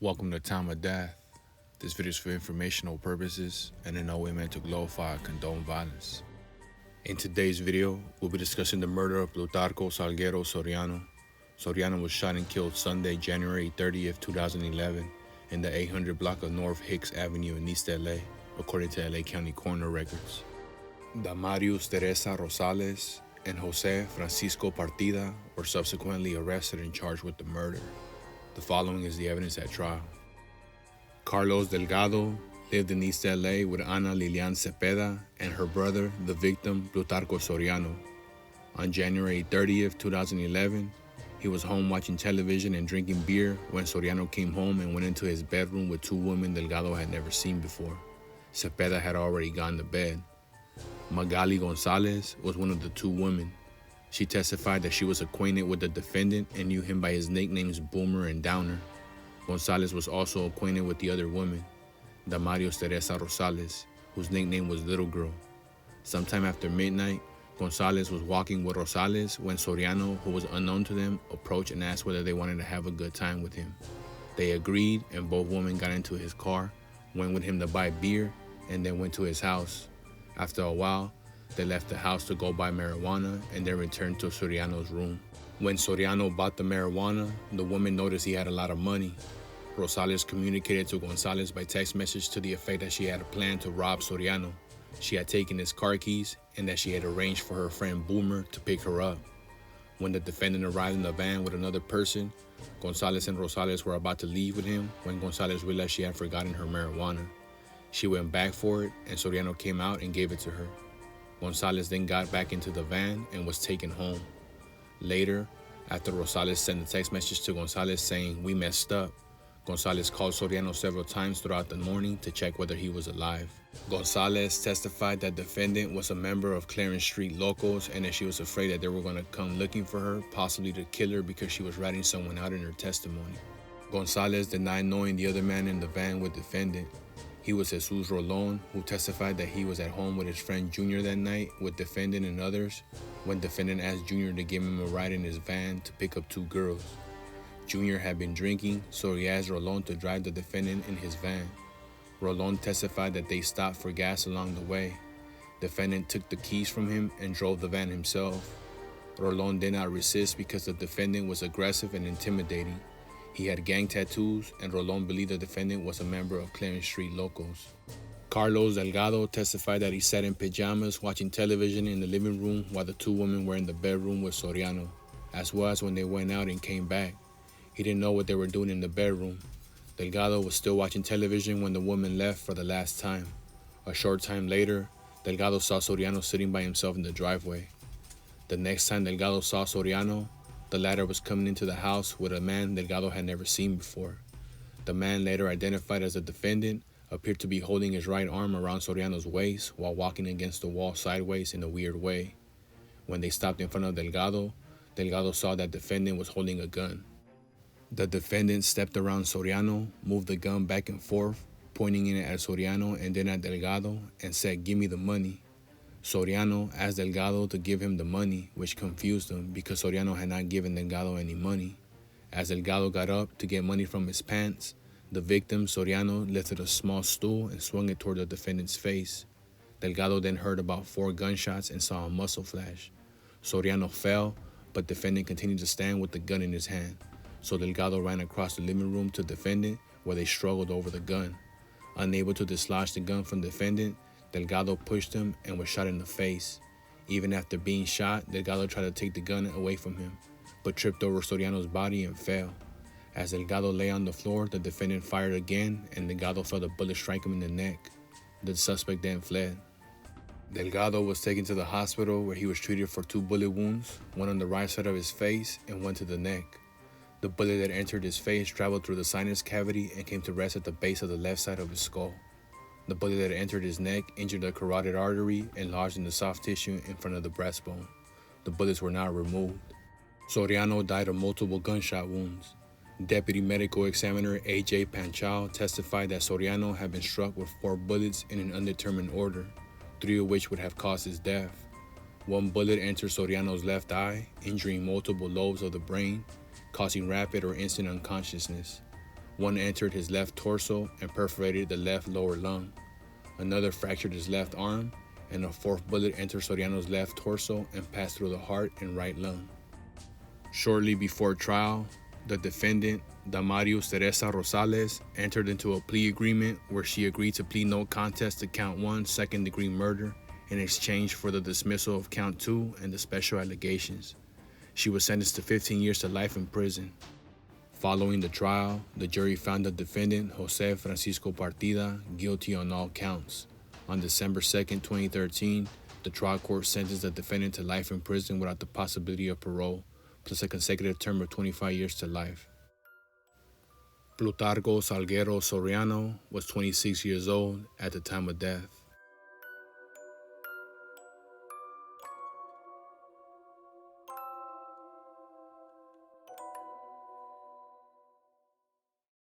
Welcome to Time of Death. This video is for informational purposes and in no way meant to glorify or condone violence. In today's video, we'll be discussing the murder of Plutarco Salguero Soriano. Soriano was shot and killed Sunday, January 30th, 2011 in the 800 block of North Hicks Avenue in East LA, according to LA County Coroner records. Damarius Teresa Rosales and Jose Francisco Partida were subsequently arrested and charged with the murder. The following is the evidence at trial. Carlos Delgado lived in East LA with Ana Lilian Cepeda and her brother, the victim, Plutarco Soriano. On January 30th, 2011, he was home watching television and drinking beer when Soriano came home and went into his bedroom with two women Delgado had never seen before. Cepeda had already gone to bed. Magali Gonzalez was one of the two women. She testified that she was acquainted with the defendant and knew him by his nicknames Boomer and Downer. Gonzalez was also acquainted with the other woman, Damarios Teresa Rosales, whose nickname was Little Girl. Sometime after midnight, Gonzalez was walking with Rosales when Soriano, who was unknown to them, approached and asked whether they wanted to have a good time with him. They agreed, and both women got into his car, went with him to buy beer, and then went to his house. After a while, they left the house to go buy marijuana and then returned to Soriano's room. When Soriano bought the marijuana, the woman noticed he had a lot of money. Rosales communicated to Gonzalez by text message to the effect that she had a plan to rob Soriano. She had taken his car keys and that she had arranged for her friend Boomer to pick her up. When the defendant arrived in the van with another person, Gonzalez and Rosales were about to leave with him when Gonzalez realized she had forgotten her marijuana. She went back for it and Soriano came out and gave it to her. Gonzalez then got back into the van and was taken home. Later, after Rosales sent a text message to Gonzalez saying, "We messed up," Gonzalez called Soriano several times throughout the morning to check whether he was alive. Gonzalez testified that the defendant was a member of Clarence Street Locos and that she was afraid that they were going to come looking for her, possibly to kill her because she was ratting someone out in her testimony. Gonzalez denied knowing the other man in the van with defendant. He was Jesus Rolon, who testified that he was at home with his friend Junior that night with defendant and others when defendant asked Junior to give him a ride in his van to pick up two girls. Junior had been drinking, so he asked Rolon to drive the defendant in his van. Rolon testified that they stopped for gas along the way. Defendant took the keys from him and drove the van himself. Rolon did not resist because the defendant was aggressive and intimidating. He had gang tattoos, and Rolon believed the defendant was a member of Clarence Street Locos. Carlos Delgado testified that he sat in pajamas watching television in the living room while the two women were in the bedroom with Soriano, as well as when they went out and came back. He didn't know what they were doing in the bedroom. Delgado was still watching television when the woman left for the last time. A short time later, Delgado saw Soriano sitting by himself in the driveway. The next time Delgado saw Soriano, the latter was coming into the house with a man Delgado had never seen before. The man, later identified as the defendant, appeared to be holding his right arm around Soriano's waist while walking against the wall sideways in a weird way. When they stopped in front of Delgado, Delgado saw that the defendant was holding a gun. The defendant stepped around Soriano, moved the gun back and forth, pointing it at Soriano and then at Delgado, and said, "Give me the money." Soriano asked Delgado to give him the money, which confused him because Soriano had not given Delgado any money. As Delgado got up to get money from his pants, the victim, Soriano, lifted a small stool and swung it toward the defendant's face. Delgado then heard about 4 gunshots and saw a muzzle flash. Soriano fell, but defendant continued to stand with the gun in his hand. So Delgado ran across the living room to defendant, where they struggled over the gun. Unable to dislodge the gun from defendant, Delgado pushed him and was shot in the face. Even after being shot, Delgado tried to take the gun away from him, but tripped over Soriano's body and fell. As Delgado lay on the floor, the defendant fired again, and Delgado felt a bullet strike him in the neck. The suspect then fled. Delgado was taken to the hospital where he was treated for 2 bullet wounds, one on the right side of his face and one to the neck. The bullet that entered his face traveled through the sinus cavity and came to rest at the base of the left side of his skull. The bullet that entered his neck injured the carotid artery and lodged in the soft tissue in front of the breastbone. The bullets were not removed. Soriano died of multiple gunshot wounds. Deputy Medical Examiner A.J. Panchal testified that Soriano had been struck with 4 bullets in an undetermined order, 3 of which would have caused his death. 1 bullet entered Soriano's left eye, injuring multiple lobes of the brain, causing rapid or instant unconsciousness. One entered his left torso and perforated the left lower lung. Another fractured his left arm, and a fourth bullet entered Soriano's left torso and passed through the heart and right lung. Shortly before trial, the defendant, Damarius Teresa Rosales, entered into a plea agreement where she agreed to plead no contest to count 1, second-degree murder, in exchange for the dismissal of count 2 and the special allegations. She was sentenced to 15 years to life in prison. Following the trial, the jury found the defendant, Jose Francisco Partida, guilty on all counts. On December 2, 2013, the trial court sentenced the defendant to life in prison without the possibility of parole, plus a consecutive term of 25 years to life. Plutarco Salguero Soriano was 26 years old at the time of death.